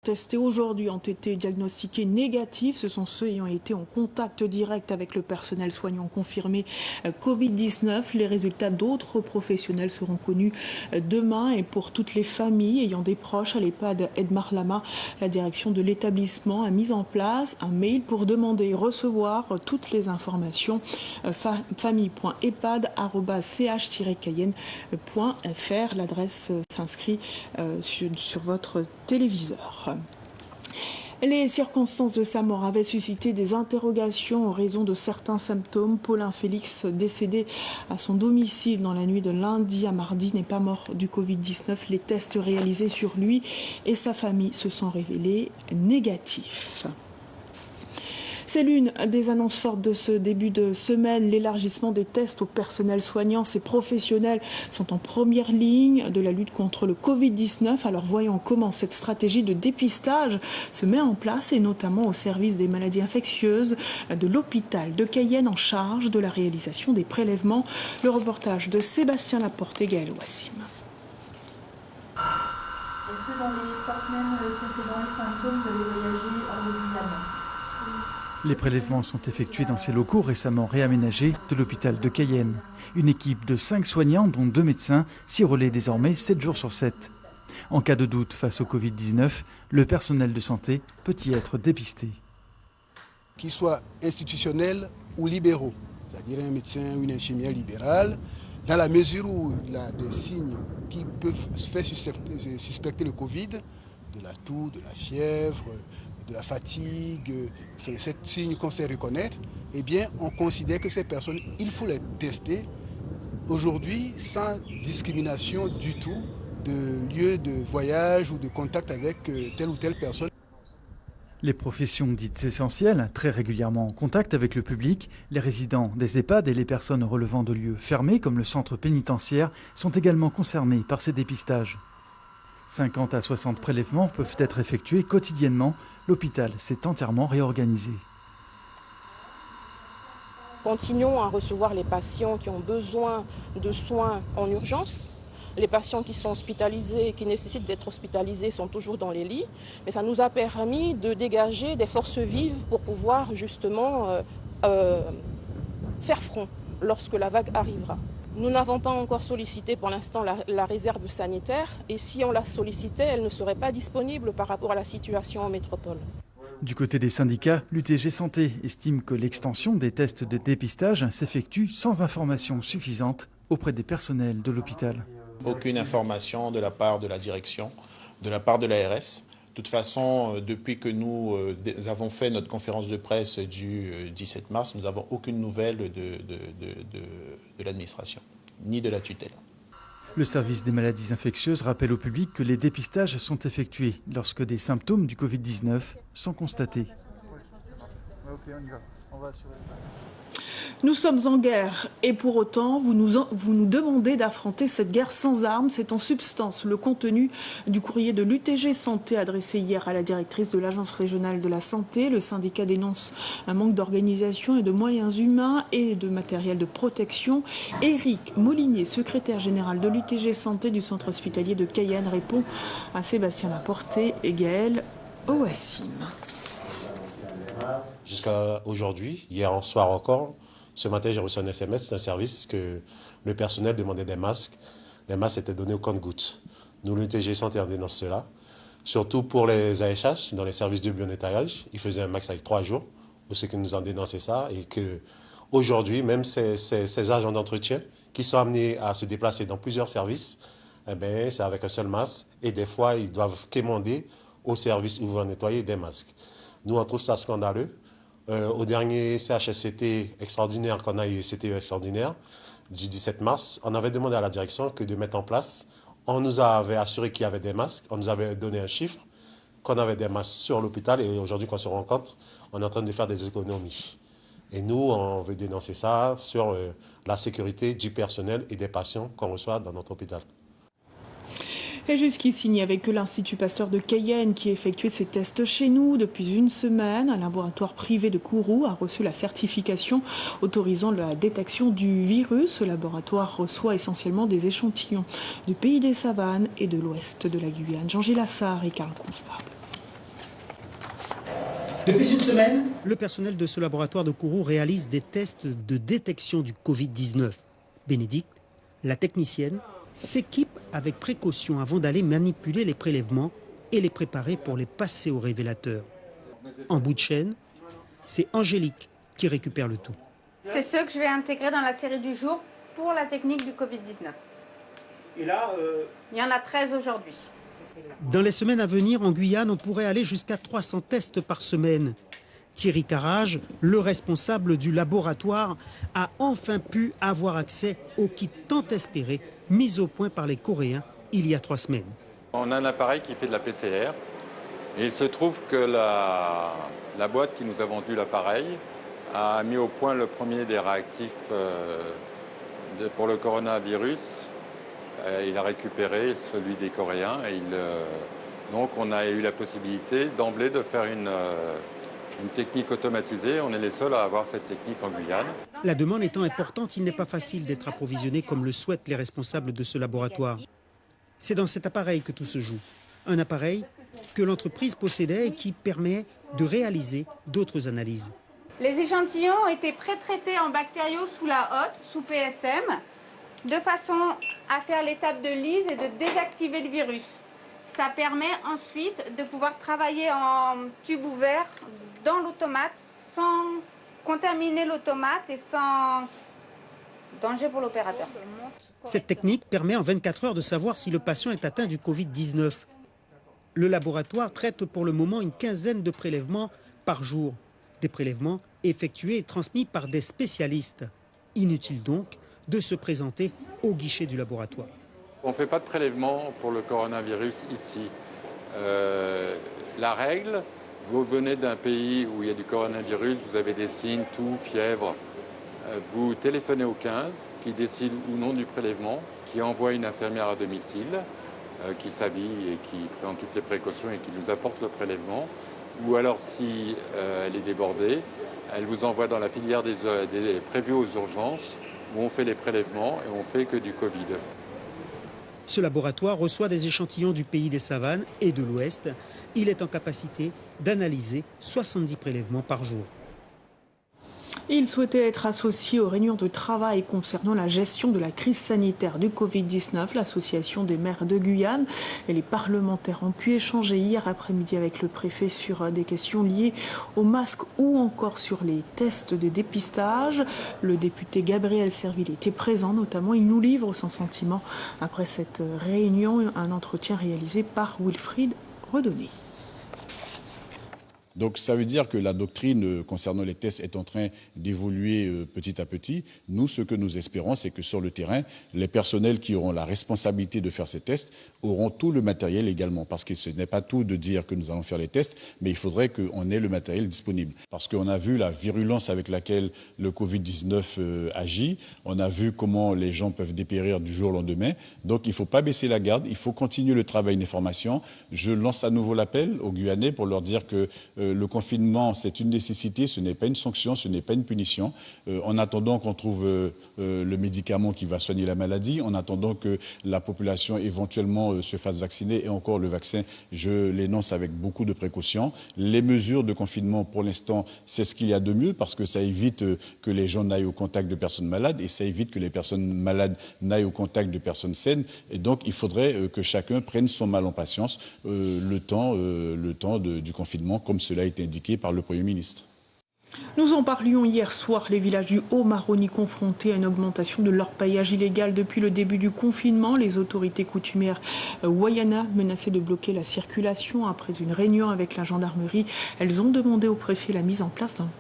Testés aujourd'hui ont été diagnostiqués négatifs. Ce sont ceux ayant été en contact direct avec le personnel soignant confirmé Covid-19. Les résultats d'autres professionnels seront connus demain. Et pour toutes les familles ayant des proches à l'EHPAD Edmar Lama, la direction de l'établissement a mis en place un mail pour demander et recevoir toutes les informations. famille.epad@ch-cayenne.fr. L'adresse s'inscrit sur votre téléviseur. Les circonstances de sa mort avaient suscité des interrogations en raison de certains symptômes. Paulin Félix, décédé à son domicile dans la nuit de lundi à mardi, n'est pas mort du Covid-19. Les tests réalisés sur lui et sa famille se sont révélés négatifs. C'est l'une des annonces fortes de ce début de semaine, l'élargissement des tests au personnel soignant. Ces professionnels sont en première ligne de la lutte contre le Covid-19. Alors voyons comment cette stratégie de dépistage se met en place, et notamment au service des maladies infectieuses de l'hôpital de Cayenne en charge de la réalisation des prélèvements. Le reportage de Sébastien Laporte et Gaël Wassim. Est-ce que dans les 3 semaines précédant les symptômes, vous avez voyagé régulièrement ? Les prélèvements sont effectués dans ces locaux récemment réaménagés de l'hôpital de Cayenne. Une équipe de 5 soignants, dont 2 médecins, s'y relaie désormais 7 jours sur 7. En cas de doute face au Covid-19, le personnel de santé peut y être dépisté. Qu'ils soient institutionnels ou libéraux, c'est-à-dire un médecin ou une infirmière libérale, dans la mesure où il a des signes qui peuvent faire suspecter le Covid, de la toux, de la fièvre, de la fatigue, ces signes qu'on sait reconnaître, eh bien, on considère que ces personnes, il faut les tester aujourd'hui sans discrimination du tout de lieu de voyage ou de contact avec telle ou telle personne. Les professions dites essentielles, très régulièrement en contact avec le public, les résidents des EHPAD et les personnes relevant de lieux fermés comme le centre pénitentiaire sont également concernés par ces dépistages. 50 à 60 prélèvements peuvent être effectués quotidiennement. L'hôpital s'est entièrement réorganisé. Continuons à recevoir les patients qui ont besoin de soins en urgence. Les patients qui sont hospitalisés et qui nécessitent d'être hospitalisés sont toujours dans les lits. Mais ça nous a permis de dégager des forces vives pour pouvoir justement faire front lorsque la vague arrivera. Nous n'avons pas encore sollicité pour l'instant la réserve sanitaire, et si on la sollicitait, elle ne serait pas disponible par rapport à la situation en métropole. Du côté des syndicats, l'UTG Santé estime que l'extension des tests de dépistage s'effectue sans information suffisante auprès des personnels de l'hôpital. Aucune information de la part de la direction, de la part de l'ARS. De toute façon, depuis que nous avons fait notre conférence de presse du 17 mars, nous n'avons aucune nouvelle de l'administration, ni de la tutelle. Le service des maladies infectieuses rappelle au public que les dépistages sont effectués lorsque des symptômes du Covid-19 sont constatés. Nous sommes en guerre et pour autant, vous nous demandez d'affronter cette guerre sans armes. C'est en substance le contenu du courrier de l'UTG Santé adressé hier à la directrice de l'Agence régionale de la santé. Le syndicat dénonce un manque d'organisation et de moyens humains et de matériel de protection. Éric Molinier, secrétaire général de l'UTG Santé du centre hospitalier de Cayenne, répond à Sébastien Laporte et Gaël Wassim. Jusqu'à aujourd'hui, hier soir encore, ce matin, j'ai reçu un SMS d'un service que le personnel demandait des masques. Les masques étaient donnés au compte-gouttes. Nous, l'UTG Santé, on dénonce cela. Surtout pour les AHH, dans les services de bio-nettoyage, ils faisaient un max avec 3 jours. Où c'est que nous en dénonçons ça. Et qu'aujourd'hui, même ces agents d'entretien qui sont amenés à se déplacer dans plusieurs services, eh bien, c'est avec un seul masque. Et des fois, ils doivent quémander au service où ils vont nettoyer des masques. Nous, on trouve ça scandaleux. Au dernier CHSCT extraordinaire qu'on a eu, CTE extraordinaire, du 17 mars, on avait demandé à la direction de mettre en place. On nous avait assuré qu'il y avait des masques, on nous avait donné un chiffre, qu'on avait des masques sur l'hôpital, et aujourd'hui qu'on se rend compte, on est en train de faire des économies. Et nous, on veut dénoncer ça sur la sécurité du personnel et des patients qu'on reçoit dans notre hôpital. Et jusqu'ici, il n'y avait que l'Institut Pasteur de Cayenne qui effectuait ces tests chez nous depuis une semaine. Un laboratoire privé de Kourou a reçu la certification autorisant la détection du virus. Ce laboratoire reçoit essentiellement des échantillons du pays des savanes et de l'ouest de la Guyane. Jean-Gilles Assard et Karl Constable. Depuis une semaine, le personnel de ce laboratoire de Kourou réalise des tests de détection du Covid-19. Bénédicte, la technicienne, s'équipe avec précaution avant d'aller manipuler les prélèvements et les préparer pour les passer au révélateur. En bout de chaîne, c'est Angélique qui récupère le tout. C'est ceux que je vais intégrer dans la série du jour pour la technique du Covid-19. Et là, il y en a 13 aujourd'hui. dans les semaines à venir, en Guyane, on pourrait aller jusqu'à 300 tests par semaine. Thierry Carrage, le responsable du laboratoire, a enfin pu avoir accès au kit tant espéré, mis au point par les Coréens il y a 3 semaines. On a un appareil qui fait de la PCR et il se trouve que la boîte qui nous a vendu l'appareil a mis au point le premier des réactifs pour le coronavirus. Il a récupéré celui des Coréens et donc on a eu la possibilité d'emblée de faire une technique automatisée. On est les seuls à avoir cette technique en Guyane. La demande étant importante, il n'est pas facile d'être approvisionné comme le souhaitent les responsables de ce laboratoire. C'est dans cet appareil que tout se joue. Un appareil que l'entreprise possédait et qui permet de réaliser d'autres analyses. Les échantillons ont été pré-traités en bactériaux sous la hotte, sous PSM, de façon à faire l'étape de lyse et de désactiver le virus. Ça permet ensuite de pouvoir travailler en tube ouvert dans l'automate sans contaminer l'automate et sans danger pour l'opérateur. Cette technique permet en 24 heures de savoir si le patient est atteint du Covid-19. Le laboratoire traite pour le moment une quinzaine de prélèvements par jour. Des prélèvements effectués et transmis par des spécialistes. Inutile donc de se présenter au guichet du laboratoire. On ne fait pas de prélèvement pour le coronavirus ici. La règle, vous venez d'un pays où il y a du coronavirus, vous avez des signes, toux, fièvre. Vous téléphonez au 15 qui décide ou non du prélèvement, qui envoie une infirmière à domicile, qui s'habille et qui prend toutes les précautions et qui nous apporte le prélèvement. Ou alors si elle est débordée, elle vous envoie dans la filière des prévus aux urgences où on fait les prélèvements et on fait que du Covid. Ce laboratoire reçoit des échantillons du pays des savanes et de l'Ouest. Il est en capacité d'analyser 70 prélèvements par jour. Il souhaitait être associé aux réunions de travail concernant la gestion de la crise sanitaire du Covid-19. L'association des maires de Guyane et les parlementaires ont pu échanger hier après-midi avec le préfet sur des questions liées aux masques ou encore sur les tests de dépistage. Le député Gabriel Serville était présent notamment. Il nous livre son sentiment après cette réunion, un entretien réalisé par Wilfried Redonné. Donc ça veut dire que la doctrine concernant les tests est en train d'évoluer petit à petit. Nous, ce que nous espérons, c'est que sur le terrain, les personnels qui auront la responsabilité de faire ces tests auront tout le matériel également. Parce que ce n'est pas tout de dire que nous allons faire les tests, mais il faudrait qu'on ait le matériel disponible. Parce qu'on a vu la virulence avec laquelle le Covid-19 agit. On a vu comment les gens peuvent dépérir du jour au lendemain. Donc il ne faut pas baisser la garde, il faut continuer le travail d'information. Je lance à nouveau l'appel aux Guyanais pour leur dire que le confinement, c'est une nécessité, ce n'est pas une sanction, ce n'est pas une punition. En attendant qu'on trouve le médicament qui va soigner la maladie, en attendant que la population éventuellement se fasse vacciner, et encore le vaccin, je l'énonce avec beaucoup de précautions. Les mesures de confinement, pour l'instant, c'est ce qu'il y a de mieux, parce que ça évite que les gens n'aillent au contact de personnes malades, et ça évite que les personnes malades n'aillent au contact de personnes saines. Et donc, il faudrait que chacun prenne son mal en patience le temps du confinement, comme cela a été indiqué par le Premier ministre. Nous en parlions hier soir, les villages du Haut-Maroni confrontés à une augmentation de l'orpaillage illégal depuis le début du confinement. Les autorités coutumières Wayana menaçaient de bloquer la circulation après une réunion avec la gendarmerie. Elles ont demandé au préfet la mise en place d'un poste